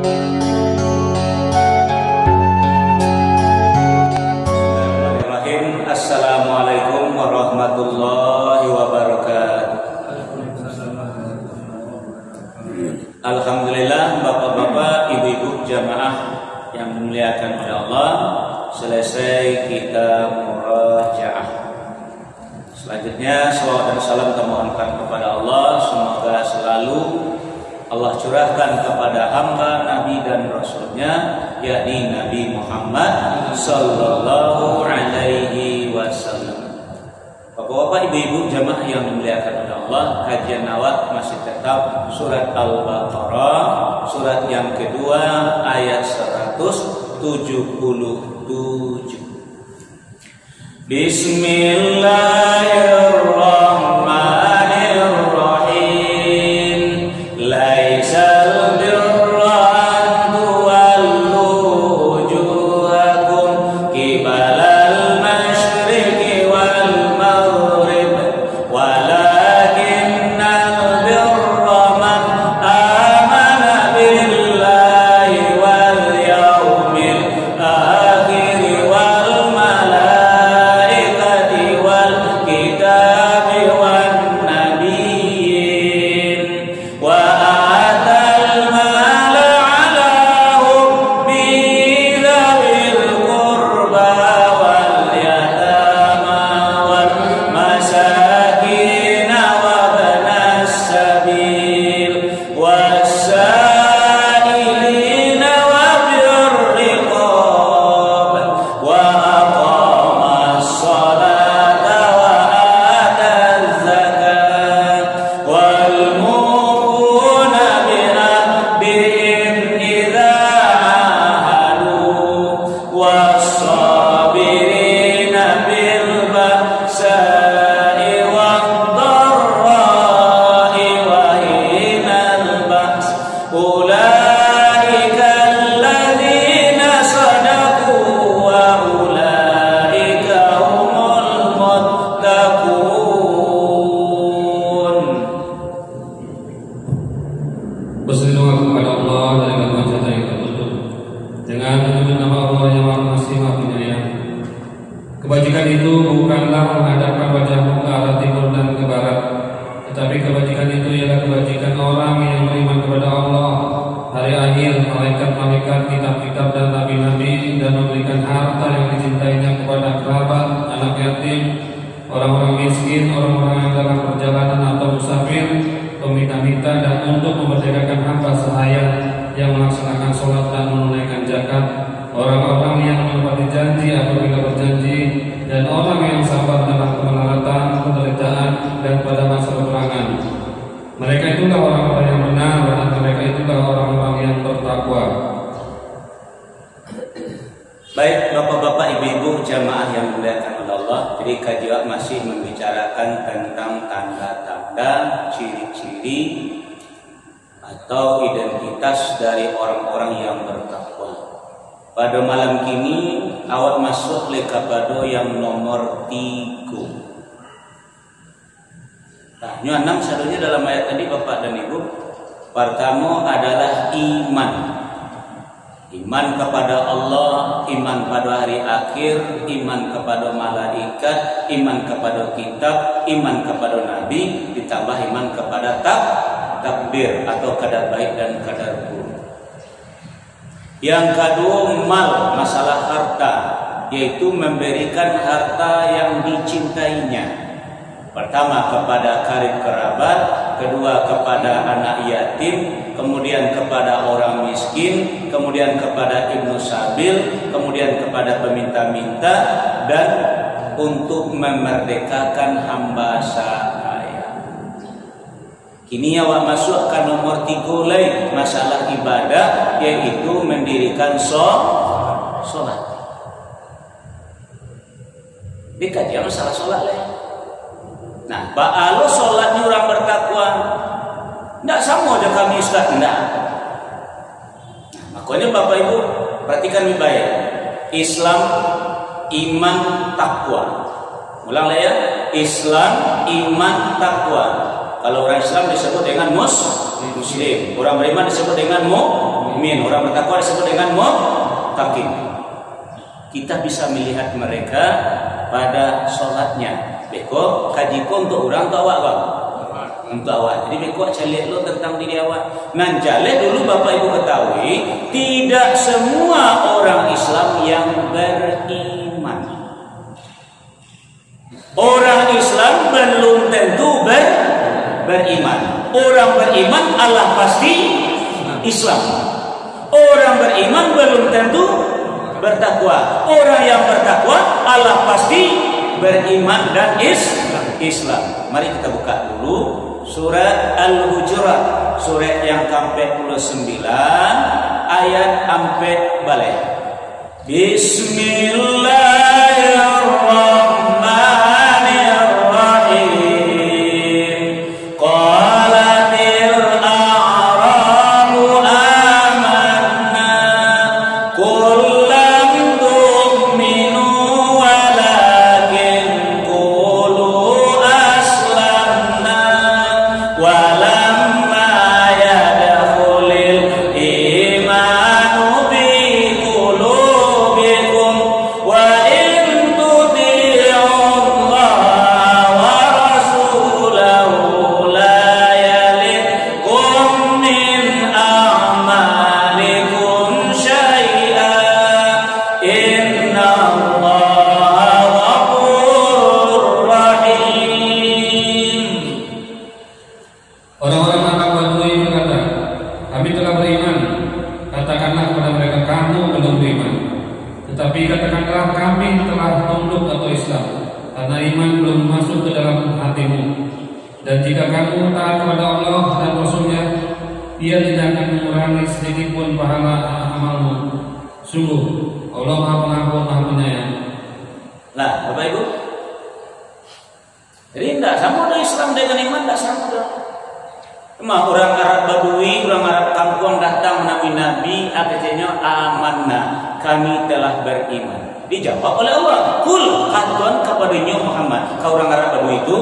Bismillahirrahmanirrahim. Assalamualaikum warahmatullahi wabarakatuh. Alhamdulillah, bapak-bapak, ibu-ibu jamaah yang dimuliakan oleh Allah, selesai kita murajaah. Selanjutnya salawat dan salam kita mohonkan kepada Allah, semoga selalu Allah curahkan kepada hamba Nabi dan Rasulnya, yakni Nabi Muhammad Sallallahu Alaihi Wasallam. Bapak-bapak, ibu-ibu jamaah yang dimuliakan oleh Allah, kajian awal masih tetap surat Al-Baqarah, surat yang kedua ayat 177. Bismillahirrahmanirrahim. Laisal birra an tuwallu wujuhakum qibalal masyriqi wal maghrib, walakinnal birra man amana billahi wal yawmil akhir wal malaikati wal kitabi wan nabiyyin wa atal mala ala hubbihi dhawil qurba wal yatama wal masakin wa ibnas sabil was-sa'ilin wa bir riqab wa aqama as-salata wa ata az-zakat wal mufuna bi ahdihim idza ahadu was-sabirina bil ba'sa'i wad-dharra'i wa hinal ba's ulaika alladhina sadaqu wa ulaika humul muttaqun. Berselingkuh kepada Allah dari kedua mata yang tertutup dengan menyebut nama Allah yang Maha Pengasih Maha Penyayang. Kebajikan itu bukanlah menghadapkan wajahmu ke arah timur dan ke barat, tetapi kebajikan itu ialah kebajikan orang yang beriman kepada Allah, hari akhir, malaikat-malaikat, kitab-kitab dan nabi-nabi, dan memberikan harta yang dicintainya kepada kerabat, anak yatim, orang-orang miskin, orang-orang yang dalam perjalanan atau musafir, peminta-minta, dan untuk memerdekakan hamba sahaya yang melaksanakan sholat dan menunaikan zakat, orang-orang yang menepati janji apabila berjanji, dan orang yang sabar dalam kemelaratan, penderitaan, dan pada masa peperangan. Mereka itulah orang-orang yang benar, dan mereka itulah orang-orang yang bertakwa. Baik, bapak-bapak, ibu-ibu jamaah yang dimuliakan oleh Allah, jadi kajian masih membicarakan tentang tanda-tanda, ciri-ciri atau identitas dari orang-orang yang bertakwa. Pada malam kini awak masuk le kepada yang nomor 3. Nah, yang 6 satunya dalam ayat tadi Bapak dan Ibu. Pertama adalah iman. Iman kepada Allah, iman pada hari akhir, iman kepada malaikat, iman kepada kitab, iman kepada nabi, ditambah iman kepada takdir atau kadar baik dan kadar buruk. Yang kedua, mal, masalah harta, yaitu memberikan harta yang dicintainya. Pertama kepada karib kerabat, kedua kepada anak yatim, kemudian kepada orang miskin, kemudian kepada ibnu sabil, kemudian kepada peminta-minta, dan untuk memerdekakan hamba sahaya. Kini awak masuk ke nomor 3 lain, masalah ibadah, yaitu mendirikan sholat. Dekat ya masalah sholat lain. Nah, ba'alo sholatnya orang bertakwa, tidak sama aja kami Ustaz, tidak. Nah, makanya Bapak Ibu perhatikan baik. Islam, iman, takwa. Ulang ya, Islam, iman, takwa. Kalau orang Islam disebut dengan muslim, orang beriman disebut dengan mukmin. Orang bertakwa disebut dengan muttaqin. Kita bisa melihat mereka pada sholatnya. Beko kaji pun untuk orang tua awak, untuk awak. Jadi beko cari lo tentang diri awak. Nan jale dulu Bapak Ibu ketahui, tidak semua orang Islam yang beriman. Orang Islam belum tentu beriman. Orang beriman Allah pasti Islam. Orang beriman belum tentu bertakwa. Orang yang bertakwa Allah pasti beriman dan Islam. Mari kita buka dulu surat Al-Hujurat, surat yang ke-49 ayat sampai balik. Bismillahirrahmanirrahim. Sungguh Allah Maha Pengampun, Maha Penyayang. Nah, Bapak Ibu, jadi tidak sama dengan Islam dengan iman, tidak sama. Cuma orang Arab Badui, orang Arab kampung datang menemui Nabi, akhirnya amanna, kami telah beriman. Dijawab oleh Allah, kul katakan kepadanya Muhammad, kau orang Arab Badui itu,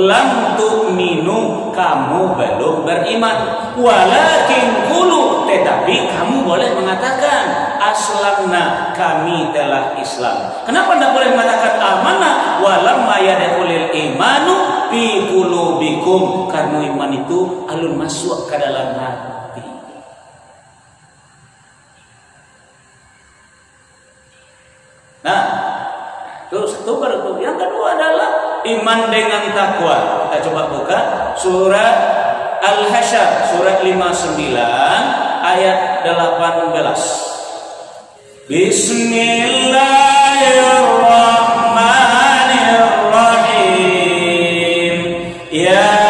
lam tu'minu, kamu belum beriman, walakin kulu, tetapi kamu boleh mengatakan aslamna, kami telah Islam. Kenapa tidak boleh mengatakan amanah? Walamma yadkhulul imanu fi qulubikum, karena iman itu alun masuk ke dalam hati. Nah, itu baru itu. Yang kedua adalah iman dengan takwa. Kita coba buka surat Al-Hasyr, surat 59 ayat 18. Bismillahirrahmanirrahim. Ya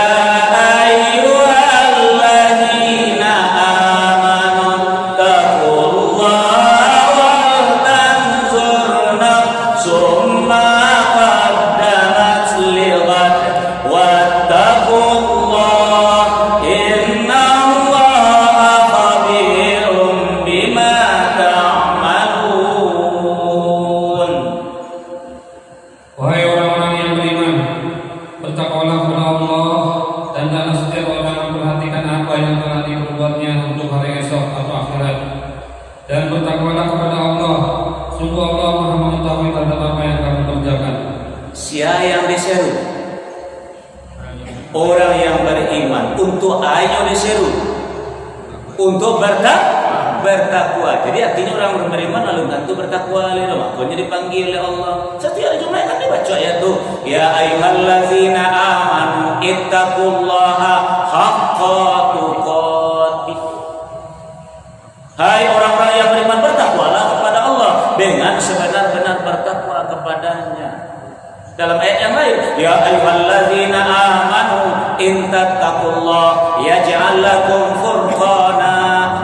orang yang beriman untuk ayo diseru untuk bertakwa. Jadi artinya orang beriman lalu tentu bertakwa. Makanya dipanggil oleh Allah. Setiap Jumat kan dibaca ayat itu, ya ayyuhallazina amanu ittaqullaha haqqa tuqatih. Hai orang-orang yang beriman, bertakwalah kepada Allah dengan sebenar-benar bertakwa kepadanya. Dalam ayat yang lain, ya ayyuhallazina amanu in tattaqullah yaj'al lakum furqana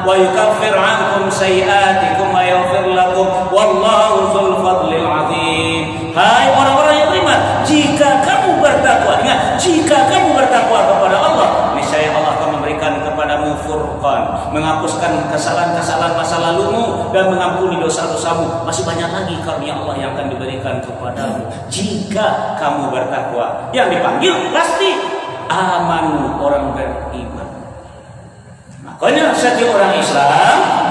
wa yukaffir 'ankum sayi'atikum wa yaghfir lakum wallahu dzul fadlil 'adzim. Hai orang-orang yang beriman, jika kamu bertakwa, ingat, jika kamu bertakwa kepada Allah, niscaya Allah akan memberikan kepadamu furqan, menghapuskan kesalahan-kesalahan masa lalumu dan mengampuni dosa-dosamu. Masih banyak lagi karunia Allah yang akan diberikan kepadamu jika kamu bertakwa. Yang dipanggil pasti amanu, orang beriman. Makanya setiap orang Islam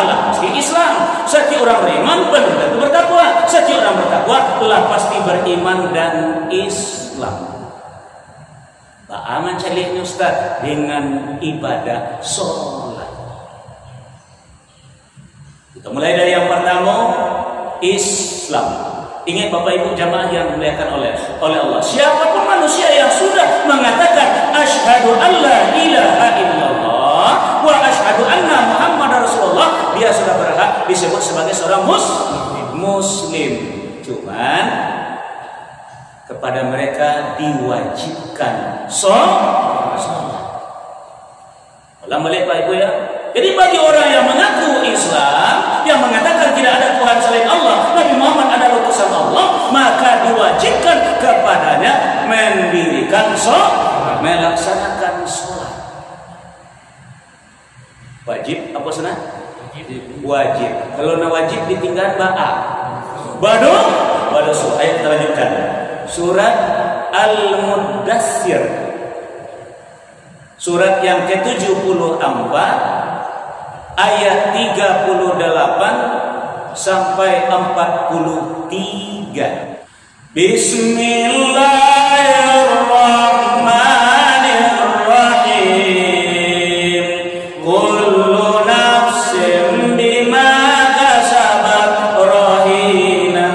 Allah pasti Islam. Setiap orang beriman belum tentu bertakwa. Setiap orang bertakwa telah pasti beriman dan Islam. Pak aman calinya Ustaz dengan ibadah sholat. Kita mulai dari yang pertama, Islam. Ingat Bapak Ibu jamaah yang dimuliakan oleh Allah. Siapapun manusia yang sudah mengatakan asyhadu an la ilaha illallah wa asyhadu anna Muhammadar Rasulullah, dia sudah berhak disebut sebagai seorang muslim. Cuman kepada mereka diwajibkan sholat. Ulang balik Pak Ibu ya. Jadi bagi orang yang mengaku Islam, yang mengatakan tidak ada Tuhan selain Allah, Nabi Muhammad adalah utusan Allah, maka diwajibkan kepadanya mendirikan sholat, melaksanakan sholat. Wajib apa sana? Wajib. Kalau na wajib ditinggal bado surat. Ayat kita lanjutkan. Surat Al-Muddatsir. Surat yang ke-74 ayat 38 sampai 43. Bismillahirrahmanirrahim. Kullu nafsin bima kasabat rahina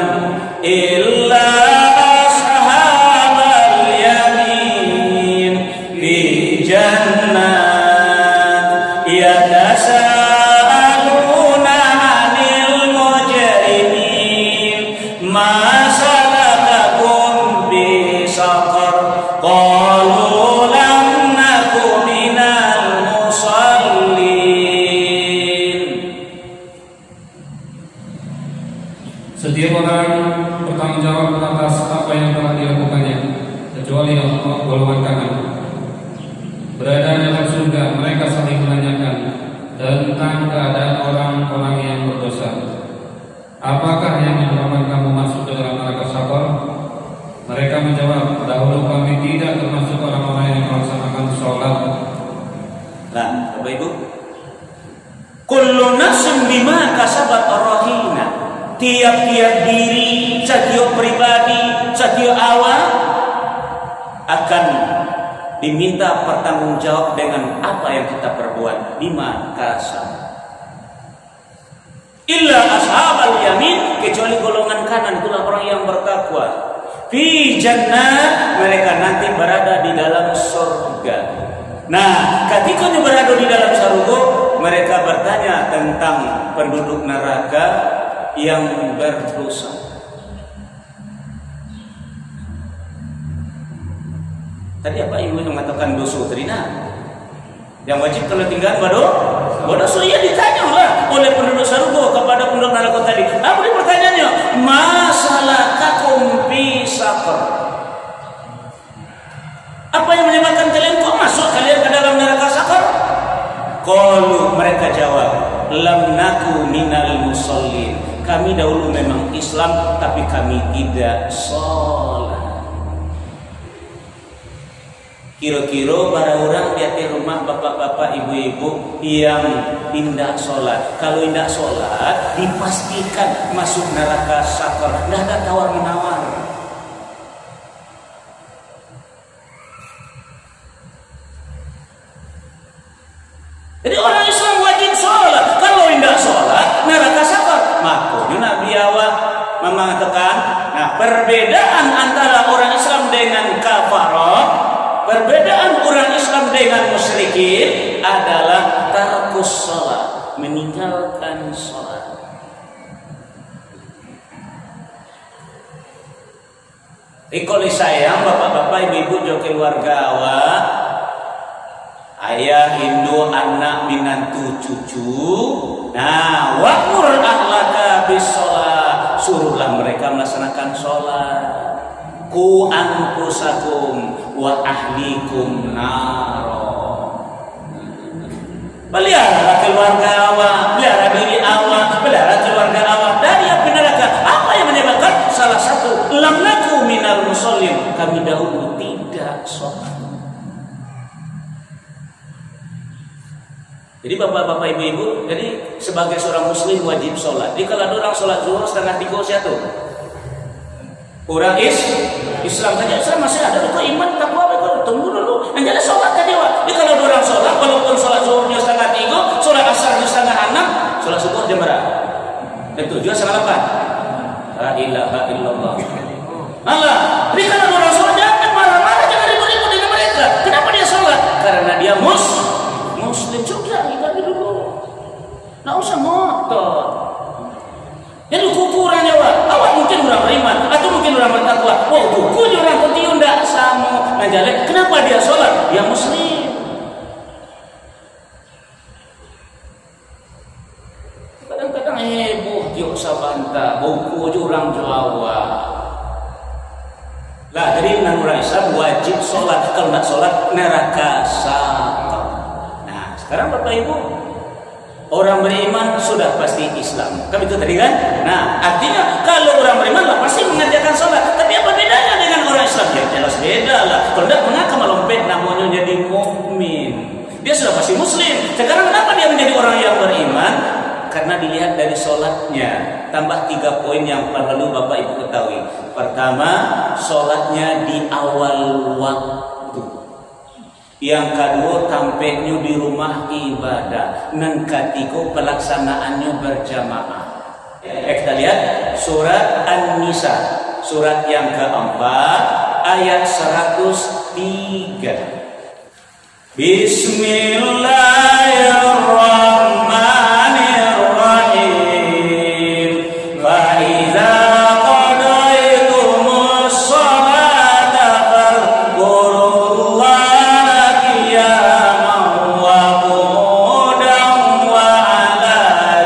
illa ashabal yamin fi jannat yatasaaluna 'anil mujrimin ma salakakum fi saqar qalu lam naku minal musallin. Setiap orang bertanggung jawab atas apa yang telah dilakukannya, kecuali Allah golongan kanan. Berada dalam surga, mereka saling menanyakan tentang keadaan orang-orang yang berdosa. Apakah yang menyebabkan kamu masuk ke dalam neraka Saqar? Mereka menjawab, dahulu kami tidak termasuk orang-orang yang melaksanakan sholat. Nah, Bapak Ibu, kullu nafsin bima kasabat rahina. Tiap-tiap diri, setiap pribadi, setiap awal akan diminta bertanggung jawab dengan apa yang kita perbuat. Bima kasabat. Illa ashabal yamin, kecuali golongan kanan, itulah orang yang bertakwa. Fi jannah, mereka nanti berada di dalam surga. Nah, ketika berada di dalam surga, mereka bertanya tentang penduduk neraka yang berdosa. Tadi apa ibu yang mengatakan dosa trina? Yang wajib kalau tinggal berdosa, ya ditanya lah oleh penduduk surga kepada penduduk neraka tadi. Apa dia pertanyaannya? Masalakakum fi saqar. Apa yang menyebabkan kalian kok masuk kalian ke dalam neraka Saqar? Qalu, mereka jawab, lam naku minal musallin. Kami dahulu memang Islam, tapi kami tidak sholat. Kira-kira para orang di rumah bapak-bapak, ibu-ibu yang tidak sholat. Kalau tidak sholat, dipastikan masuk neraka Saqar. Tidak ada tawar-menawar. Jadi orang Islam wajib sholat. Kalau tidak sholat, neraka Saqar. Makanya Nabi awal mengatakan, nah perbedaan antara orang Islam dengan kafarah, perbedaan orang Islam dengan musyrikin adalah tarkus sholat, meninggalkan sholat. Ikoli sayang bapak-bapak, ibu-ibu, jo keluarga awak, ayah, Hindu, anak, minantu, cucu. Nah, wa'mur ahlaka bis sholat, suruhlah mereka melaksanakan sholat. Ku anfusakum wa ahlikum naro. Pelihara keluarga awak, pelihara diri awak, pelihara keluarga awak dari api neraka. Apa yang menyebabkan? Salah satu, lam naku minal musallin, kami dahulu tidak sholat. Jadi bapak-bapak, ibu-ibu, jadi sebagai seorang muslim wajib sholat. Jadi kalau ada orang sholat zuhur 2:30 siatu, orang Islam saja, Islam masih ada kok iman takwa, tunggu dulu. Yang jadi sholat tadi wah. Jadi kalau ada orang sholat, walaupun sholat zuhurnya 5:30, sholat asarnya 5:30, sholat subuh jam berapa? Dan 7:30. La ilaha illallah. Allah. Jadi kalau ada orang sholat jangan marah-marah, jangan ribut-ribut dengan mereka. Kenapa dia sholat? Karena dia muslim. Sudah kita dulu. Nggak usah ngotot. Jadi ukurannya awak mungkin orang beriman atau mungkin orang bertakwa. Wah, bukunya orang ketiun tidak sama. Ngajalek. Kenapa dia sholat? Dia muslim. Kadang-kadang heboh dia sabanta. Buku orang Jawa. Lah, jadi orang Islam wajib sholat. Kalau tidak sholat neraka sakal. Nah, sekarang Bapak Ibu, orang beriman sudah pasti Islam. Kan itu tadi kan? Nah, artinya kalau orang beriman lah pasti mengerjakan sholat. Tapi apa bedanya dengan orang Islam? Ya jelas beda lah. Kalau tidak, mengapa melompet namanya jadi mukmin? Dia sudah pasti muslim. Sekarang kenapa dia menjadi orang yang beriman? Karena dilihat dari sholatnya. Tambah 3 poin yang perlu Bapak Ibu ketahui. Pertama, sholatnya di awal waktu. Yang kedua, tampaknya di rumah ibadah. Dan ketiga, pelaksanaannya berjamaah. Kita lihat surat An-Nisa, surat yang keempat, ayat 103. Bismillahirrahmanirrahim. Fa idza qadaytumus sholata fadhkurullaha qiyaman wa qu'udan wa 'ala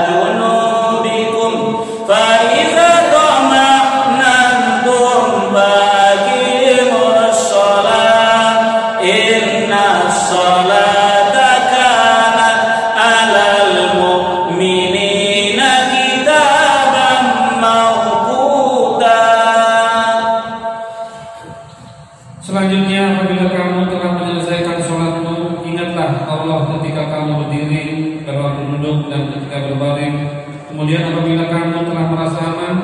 junubikum. Fa idza tama'nantum faqimus sholat. Inna sholata kanat 'alal mu'minina kitaban mawquta. Selanjutnya, apabila kamu telah menyelesaikan sholatmu, ingatlah Allah ketika kamu berdiri, kalau duduk, dan ketika berbaring. Kemudian apabila kamu telah merasa aman,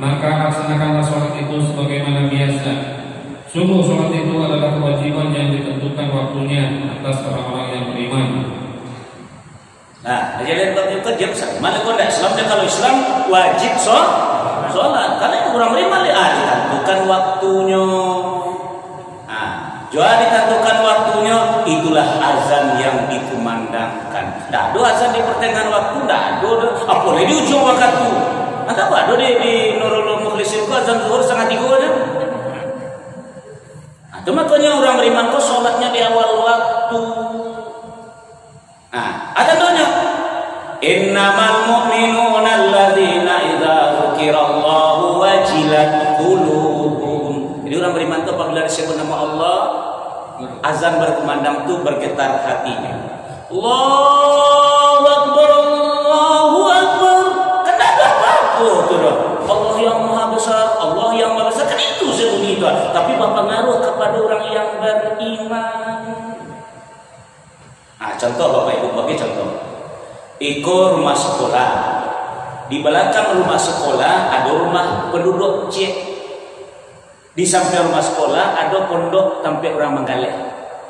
maka laksanakanlah sholat itu sebagaimana biasa. Sungguh sholat itu adalah kewajiban yang ditentukan waktunya atas orang-orang yang beriman. Nah, jadi lihat itu dia mana kau tidak Islam? Dan kalau Islam wajib sholat. Karena itu orang beriman ditentukan waktunya. Jika ditentukan waktunya, itulah azan yang dikumandangkan. Tidak ada azan di pertengahan waktu, tidak ada. Apalagi di ujung waktu. Anda apa ada di Nurul Mukhlisin itu azan zuhur 2:30 aja. Itu makanya orang beriman kok sholatnya di awal waktu. Nah, ada doanya. Innamal mu'minuna alladzina idza dzukirallahu wajilat qulubuhum. Jadi orang beriman itu apabila disebut nama Allah, azan berkumandang itu bergetar hatinya. Allahu Akbar, Allahu Akbar. Kan ada apa-apa tuh. Allah yang maha besar, Allah yang maha besar. Kan itu sebunyi itu. Tapi berpengaruh kepada orang yang beriman. Nah, contoh Bapak Ibu bagi contoh. Iko rumah sekolah. Di belakang rumah sekolah ada rumah penduduk C. Di samping rumah sekolah ada pondok tempat orang menggalak.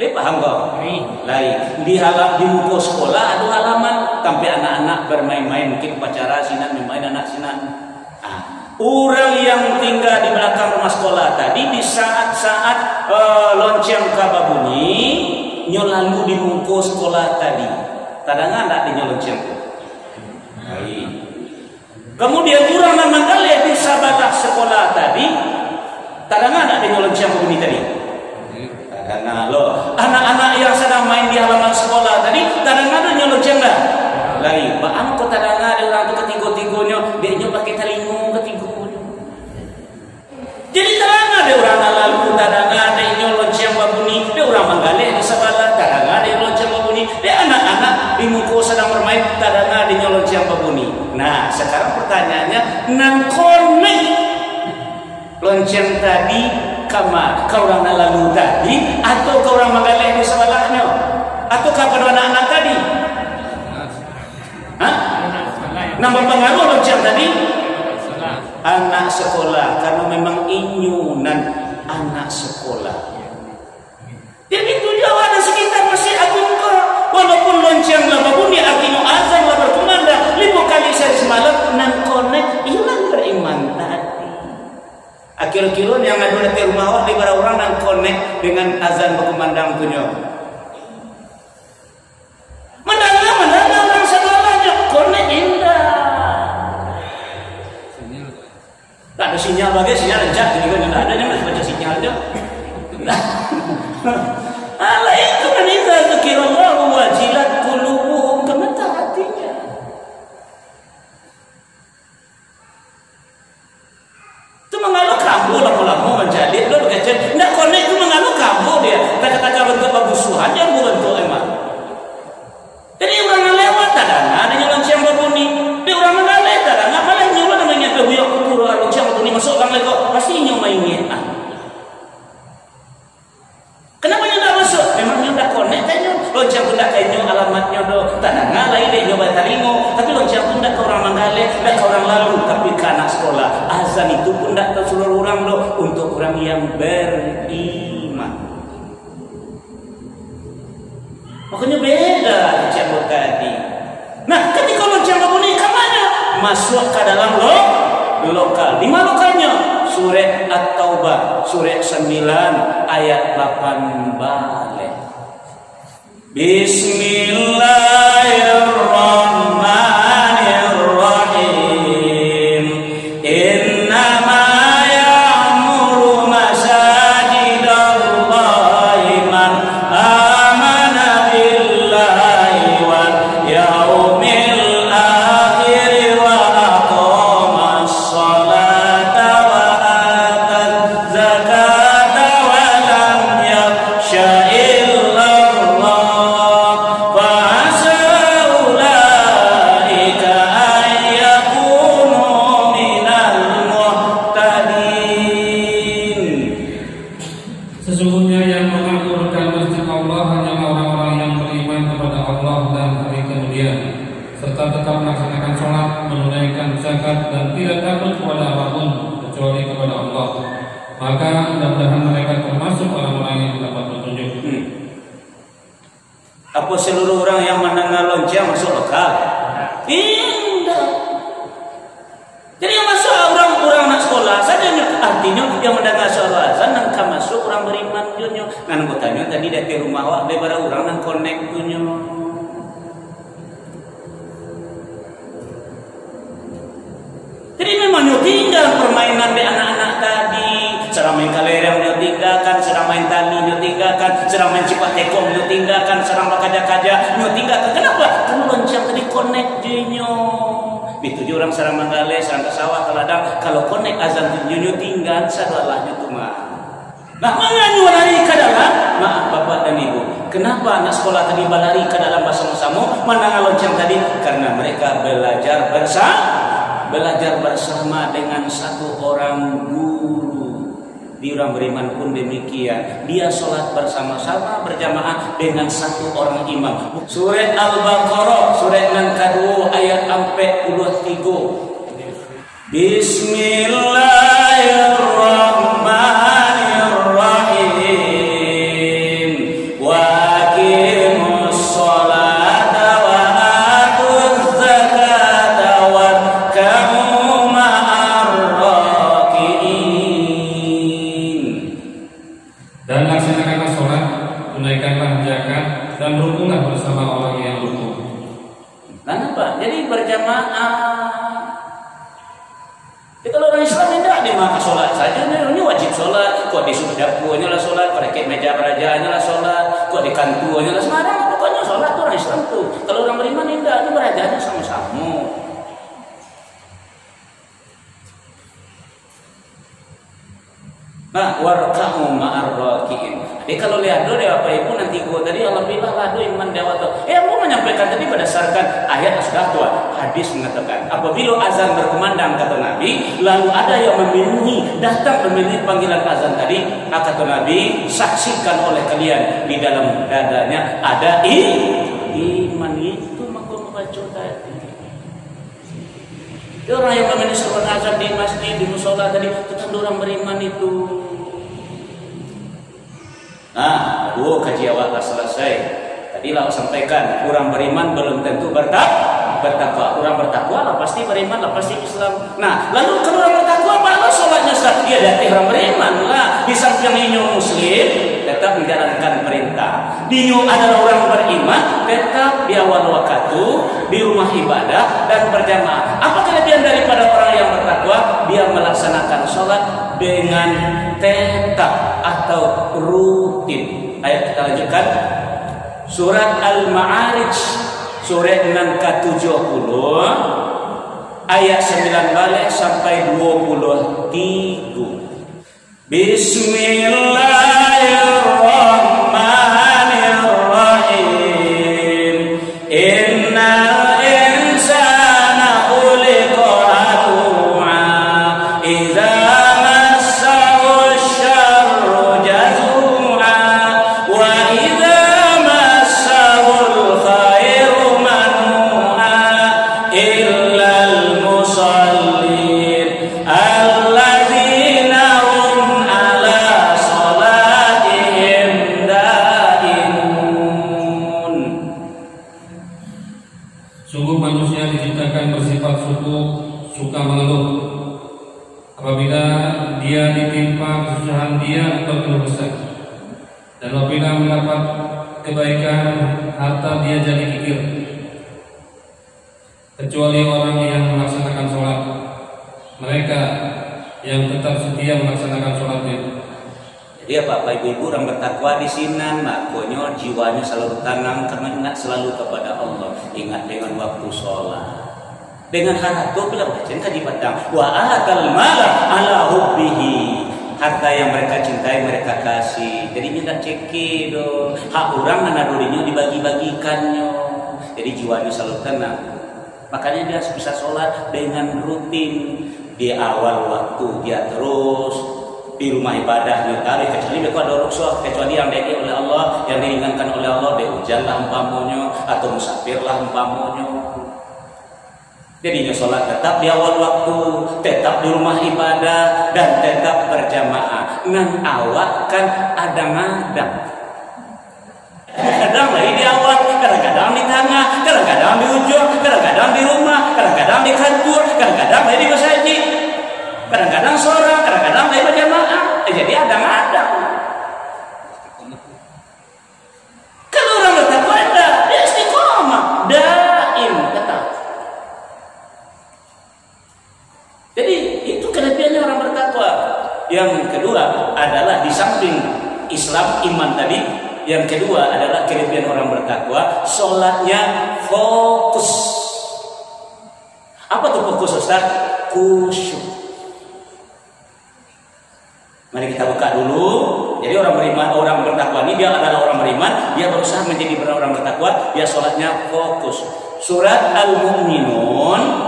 Lihat paham kau? Lain. Di muka sekolah ada halaman tempat anak-anak bermain-main, mungkin upacara sinan, main anak sinan. Orang yang tinggal di belakang rumah sekolah tadi di saat-saat lonceng kabar bunyi, nyolalu di muka sekolah tadi. Tadangan tak di lonceng. Kemudian orang yang menggalak di sahabat sekolah tadi. Tadangan ada di lonceng bunyi tadi. Tadangan loh. Anak-anak yang sedang main di halaman sekolah tadi, tadangan ada lonceng dah. Lagi, baang kok tadangan ada orang tu ketigo-tigonya, dia nyo pakai telinga ketigonya. Jadi tadangan ada orang lalu, tadangan ada lonceng bunyi, dia orang menggalak di sebelah, tadangan ada lonceng bunyi, dia anak-anak di muka sedang bermain, tadangan ada lonceng bunyi. Nah, sekarang pertanyaannya, nang konek lonceng tadi kama kau orang lalu tadi atau kau orang menggalak di sebelahnya atau kepada anak-anak tadi? Nambah pengaruh lonceng tadi anak sekolah, karena memang inyunan anak sekolah. Jadi itu Jawa dan sekitar masih agung ke, walaupun lonceng lah babuni akhirnya azan lah berkumandang 5 kali sehari semalam nan konek hilang beriman tadi. Akhir-akhirnya yang ada di rumah awak di para orang nan konek dengan azan berkumandang punya. Mana orang sekolahnya konek indah. Tak ada sinyal bagai sinyal rencak, jadi kan tidak ada, masih baca sinyal aja. Allah itu kan idza dzikirallahu wajilat qulubuhum, gemetar hatinya. Itu mengalu kambuh lama-lama menjadi lo kecil. Ndak konek itu mengalu kambuh dia. Kata-kata bentuk bagusuhan yang bentuk emang. Jadi orang lewat tadana ada nyolong siang berbunyi. Di orang mengalih tadana malah nyolong namanya bewiyok kuturu alung siang berbunyi masuk orang lego pasti nyolong mainnya. Kenapa nyoba masuk? Memang nyoba konek kan nyoba. Lonceng pun tak kayak alamatnya do. Tadana lain deh nyoba taringo. Tapi lonceng pun tak ke orang Manggale, tak ke orang lalu. Tapi ke anak sekolah. Azan itu pun tak ke seluruh orang do. Untuk orang yang beriman. Makanya beda lonceng tadi. Nah, ketika lonceng berbunyi kemana? Masuk ke dalam lokal. Di mana lokalnya? Surat At-Taubah, surat 9 ayat 8 balik. Bismillahirrahmanirrahim. Innama ya'muru masajidallahi man amana billahi wal yaumil akhir wa aqamas salata wa atat zakata wa lam yakhsha illallah fa asa ulaika an yakunu minal muhtadin. Sesungguhnya yang mengakurkan masjid Allah hanyalah orang-orang yang beriman kepada Allah dan hari kemudian, serta tetap melaksanakan sholat, menunaikan zakat, dan tidak takut kepada apapun kecuali kepada Allah. Maka mudah-mudahan mereka termasuk orang-orang yang mendapat petunjuk. Apa seluruh orang yang mendengar lonceng masuk lokal? Tidak. Jadi yang masuk orang-orang anak sekolah saja. Artinya yang mendengar suara azan dan masuk orang beriman dunia. Nan aku tanya tadi dari rumah awak daripada orang yang connect dunia. Jadi memang nyo tinggal permainan di anak-anak tadi. Serang main kalereng nyo tinggalkan, serang main tali nyo tinggalkan, serang main cipat tekong nyo tinggalkan, serang bakaja-kaja nyo tinggalkan. Kenapa? Karena lonceng tadi connect dinyo. Itu orang serang Manggale, serang ke sawah, ke ladang. Kalau connect azan dinyo tinggal, sadalahnya tu mah. Nah, menganu lari ke dalam? Maaf bapak dan ibu. Kenapa anak sekolah tadi berlari ke dalam bersama-sama? Mana lonceng tadi? Karena mereka belajar bersama dengan satu orang guru. Di orang beriman pun demikian. Dia sholat bersama-sama berjamaah dengan satu orang imam. Surat Al-Baqarah, surat yang kedua ayat 43. Bismillahirrahmanirrahim. Wa aqimus sholata wa atuz zakata warka'u ma'ar raki'in. Dan laksanakanlah sholat, tunaikanlah zakat, dan rukunlah bersama orang yang rukun. Kenapa? Jadi berjamaah. Jadi kalau orang Islam tidak dia maka sholat saja, ini wajib sholat. Kok di sudut dapurnya lah sholat, kok di meja berajaannya lah sholat, kok di kantornya lah sembarang. Pokoknya sholat tuh orang Islam tuh. Kalau orang beriman tidak, ini berajaannya sama-sama. Nah, warka'u ma'ar raki'in. Jadi kalau lihat dulu apa ibu nanti gua tadi Allah bilang ladu iman dawat. Aku menyampaikan tadi berdasarkan ayat sudah tua. Hadis mengatakan apabila azan berkumandang kata Nabi, lalu ada yang memenuhi datang memenuhi panggilan azan tadi, kata Nabi, saksikan oleh kalian di dalam dadanya ada iman. Itu maka membaca tadi. Orang yang mengenai surat azan di masjid, di musola tadi, itu orang beriman itu. Nah, kaji awal selesai. Tadi lah sampaikan, orang beriman belum tentu bertakwa. Orang bertakwa lah pasti beriman lah pasti Islam. Nah, lalu kalau orang bertakwa malah sholatnya sah, dia dari orang beriman lah. Di samping inyo muslim tetap menjalankan perintah. Dinyo adalah orang beriman, tetap di awal waktu, di rumah ibadah dan berjamaah. Apa kelebihan daripada orang yang bertakwa? Dia melaksanakan sholat dengan tetap atau rutin. Ayo kita lanjutkan. Surat Al-Ma'arij surat yang ke-70 ayat 19 sampai 23. Bismillahirrahmanirrahim. Innal insana khuliqa halu'a idza massahu syarru jazua wa idza massahul khairu manu'a illal musallin alladzina hum ala salatihim daimun. Sungguh manusia diciptakan bersifat suka mengeluh. Apabila dia ditimpa kesusahan, dia berkeluh kesah. Dan apabila mendapat kebaikan harta, dia jadi kikir. Kecuali orang yang melaksanakan sholat, mereka yang tetap setia melaksanakan sholatnya. Jadi Bapak Ibu orang bertakwa di sinan, makanya jiwanya selalu tenang karena ingat selalu kepada Allah, ingat dengan waktu sholat. Dengan harta itu bilang cinta di padang wa atal mala ala hubbihi, harta yang mereka cintai mereka kasih. Jadi minta ceki do hak orang anak durinya dibagi-bagikannya. Jadi jiwanya selalu tenang. Makanya dia bisa sholat dengan rutin di awal waktu, dia terus di rumah ibadahnya tadi, kecuali mereka ada rukhsah, kecuali yang diinginkan oleh Allah, yang diinginkan oleh Allah, dia hujanlah umpamanya atau musafirlah umpamanya. Jadinya sholat tetap di awal waktu, tetap di rumah ibadah, dan tetap berjamaah. Ngan awak kan adang-adang. Kadang-kadang lagi di awal, kadang-kadang di tengah, kadang-kadang di ujung, kadang-kadang di rumah, kadang-kadang di kantor, kadang-kadang lagi di masjid, kadang-kadang seorang, kadang-kadang lagi berjamaah. Jadi adang-adang. Kalau orang bertakwa ada, dia istiqomah, daim tetap. Jadi itu kelebihannya orang bertakwa. Yang kedua adalah di samping Islam, iman tadi, yang kedua adalah kelebihan orang bertakwa, sholatnya fokus. Apa tuh fokus, Ustaz? Khusyuk. Mari kita buka dulu. Jadi orang beriman, orang bertakwa ini dia adalah orang beriman, dia berusaha menjadi orang bertakwa, dia sholatnya fokus. Surat Al-Mu'minun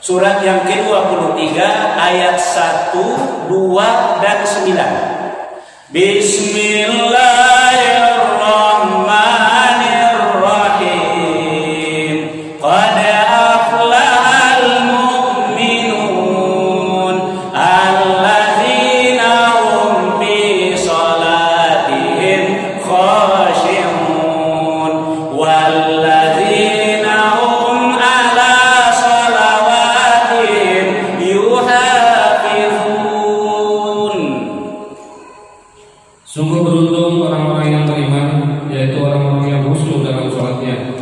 surat yang ke-23 ayat 1, 2 dan 9. Bismillahirrahmanirrahim. Qad aflahal mu'minun alladzina hum fi salatihim khashi'un walladzina hum ala salawatihim yuhafizun. Sungguh beruntung orang-orang yang beriman, yaitu orang-orang yang khusyuk dalam sholatnya,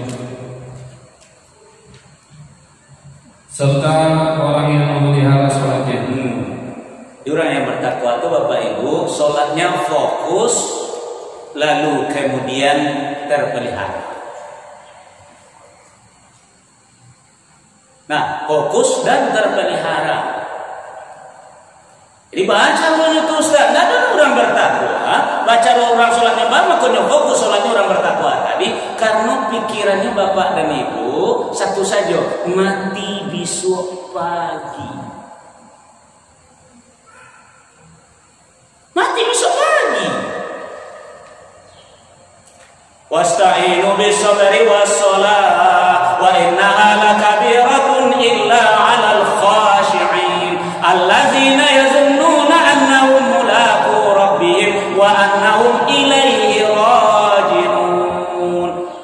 serta orang yang memelihara sholatnya. Orang yang bertakwa itu Bapak Ibu, sholatnya fokus, lalu kemudian terpelihara. Nah, fokus dan terpelihara. Jadi baca dulu itu Ustaz, tidak ada orang bertakwa. Baca orang sholatnya makanya fokus sholatnya orang bertakwa tadi, karena pikirannya Bapak dan Ibu satu saja, mati besok pagi. Mati besok pagi. Wasta'inu bis sabri was shalah wa innaha lakabiratun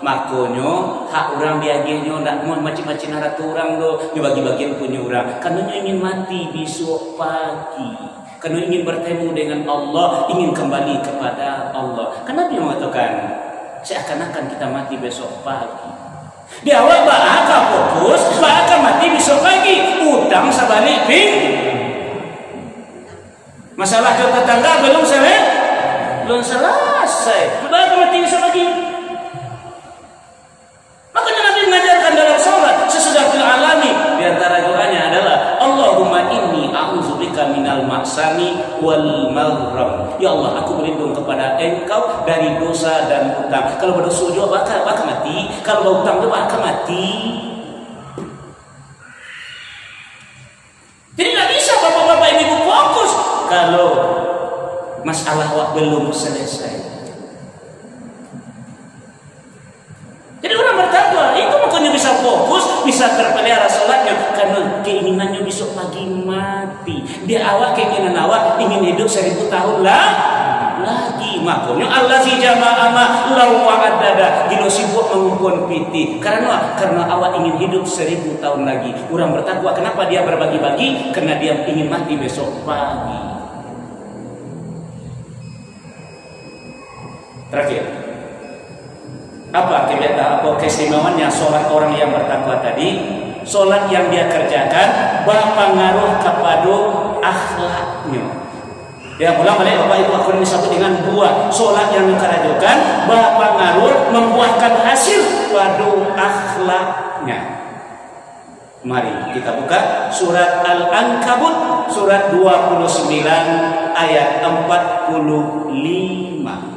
Makonyo hak orang diagihnya ndak mau macam-macam haratu orang do dibagi-bagian punya orang. Karena ingin mati besok pagi. Karena ingin bertemu dengan Allah, ingin kembali kepada Allah. Karena dia mengatakan seakan-akan kita mati besok pagi. Di awal bahkan fokus, bahkan mati besok pagi. Utang sebalik ping. Masalah ke tetangga belum selesai. Bahkan mati besok pagi. Makanya Nabi mengajarkan dalam sholat sesudah alami. Di antara doanya adalah Allahumma inni a'udzubika minal maksami wal maghram. Ya Allah, aku berlindung kepada Engkau dari dosa dan hutang. Kalau berdosa juga bakal mati. Kalau berhutang juga bakal mati. Jadi nggak bisa bapak-bapak ibu fokus kalau masalah belum selesai. Jadi orang bertakwa itu makanya bisa fokus, bisa terpelihara sholatnya karena keinginannya besok pagi mati. Dia awak keinginan awak ingin hidup 1000 tahun lagi. Makanya Allah si jamaah lau wa'adada gilo sibuk mengumpul piti. Karena awak ingin hidup 1000 tahun lagi. Orang bertakwa kenapa dia berbagi-bagi? Karena dia ingin mati besok pagi. Terakhir, apa keistimewaannya sholat orang yang bertakwa tadi? Sholat yang dia kerjakan berpengaruh kepada akhlaknya. Ya, ulang balik Bapak Ibu, aku disebut dengan buah. Sholat yang dikerjakan berpengaruh membuahkan hasil pada akhlaknya. Mari kita buka surat Al-Ankabut surat 29 ayat 45.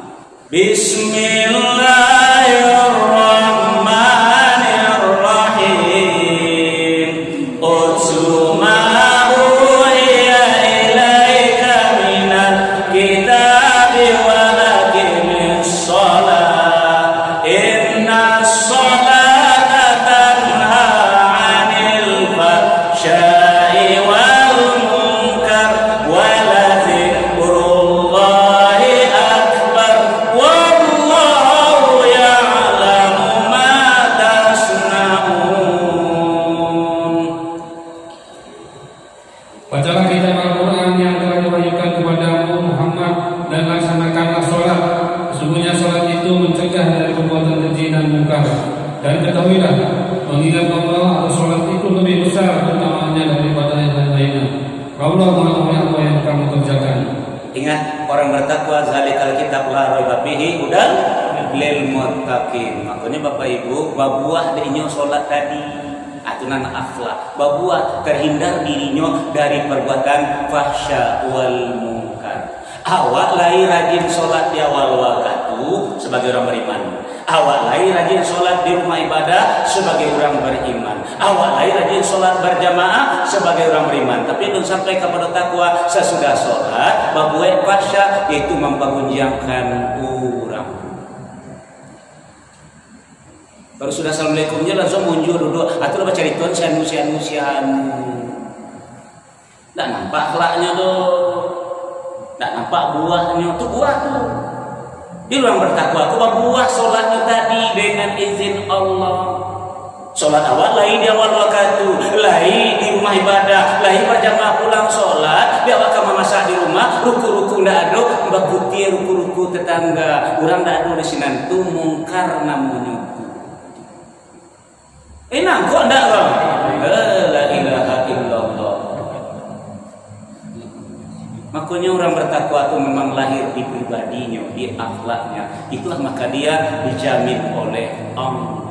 Bismillahirrahmanirrahim. Utlu ma uhiya ilaika minal kitabi wa aqimis shalah. Innas sholata tanha 'anil fahsya'i wal munkar wa la dzikrullahi akbar. Wallahu ya'lamu ma tasna'un. Bacalah kitab Al-Quran yang telah diwahyukan kepadamu Muhammad dan laksanakanlah sholat. Sesungguhnya sholat itu mencegah dari perbuatan keji dan munkar. Dan ketahuilah, mengingat Allah atau sholat itu lebih besar keutamaannya daripada yang lainnya. Allah mengetahui apa yang kamu kerjakan. Ingat, orang bertakwa zalikal kitab la raiba fihi hudal lil muttaqin. Makanya Bapak Ibu, babuah dirinya sholat tadi atunan akhlak. Babuah terhindar dirinya dari perbuatan fahsya wal munkar. Awak lai rajin sholat di awal waktu sebagai orang beriman. Awak lai rajin sholat di rumah ibadah sebagai orang beriman. Awak lai rajin sholat berjamaah sebagai orang beriman. Tapi belum sampai kepada takwa. Sesudah sholat babuai fahsya yaitu mempergunjangkan orang. Baru sudah assalamualaikumnya langsung muncul duduk. Atau baca ritun sianu. Tak nampak akhlaknya tuh. Tak nampak buahnya. Itu buah tuh. Dia orang bertakwa. Aku buah sholatnya tadi dengan izin Allah. Sholat awal lain di awal waktu, lain di rumah ibadah, lain berjamaah pulang sholat. Dia akan memasak di rumah, ruku-ruku ndak ada, baguti ruku-ruku tetangga. Orang ndak ada di sini tu mungkar namanya. Enak kok ndak bang? La ilaha illallah. Makanya orang bertakwa itu memang lahir di pribadinya, di akhlaknya. Itulah maka dia dijamin oleh Allah.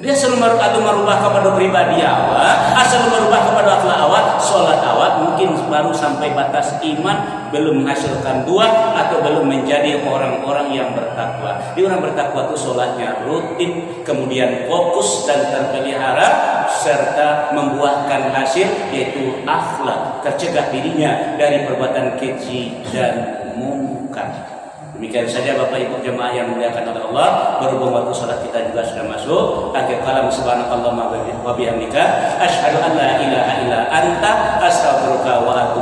Dia selalu merubah kepada pribadi awak, asal merubah kepada akhlak awak, sholat awak mungkin baru sampai batas iman, belum menghasilkan buah atau belum menjadi orang-orang yang bertakwa. Di orang bertakwa itu sholatnya rutin, kemudian fokus dan terpelihara, serta membuahkan hasil yaitu akhlak, tercegah dirinya dari perbuatan keji dan munkar. Demikian saja Bapak Ibu jemaah yang dimuliakan oleh Allah. Berhubung waktu sholat kita juga sudah masuk, akhir kalam subhanakallahumma wa bihamdika asyhadu an la ilaha illa anta astaghfiruka wa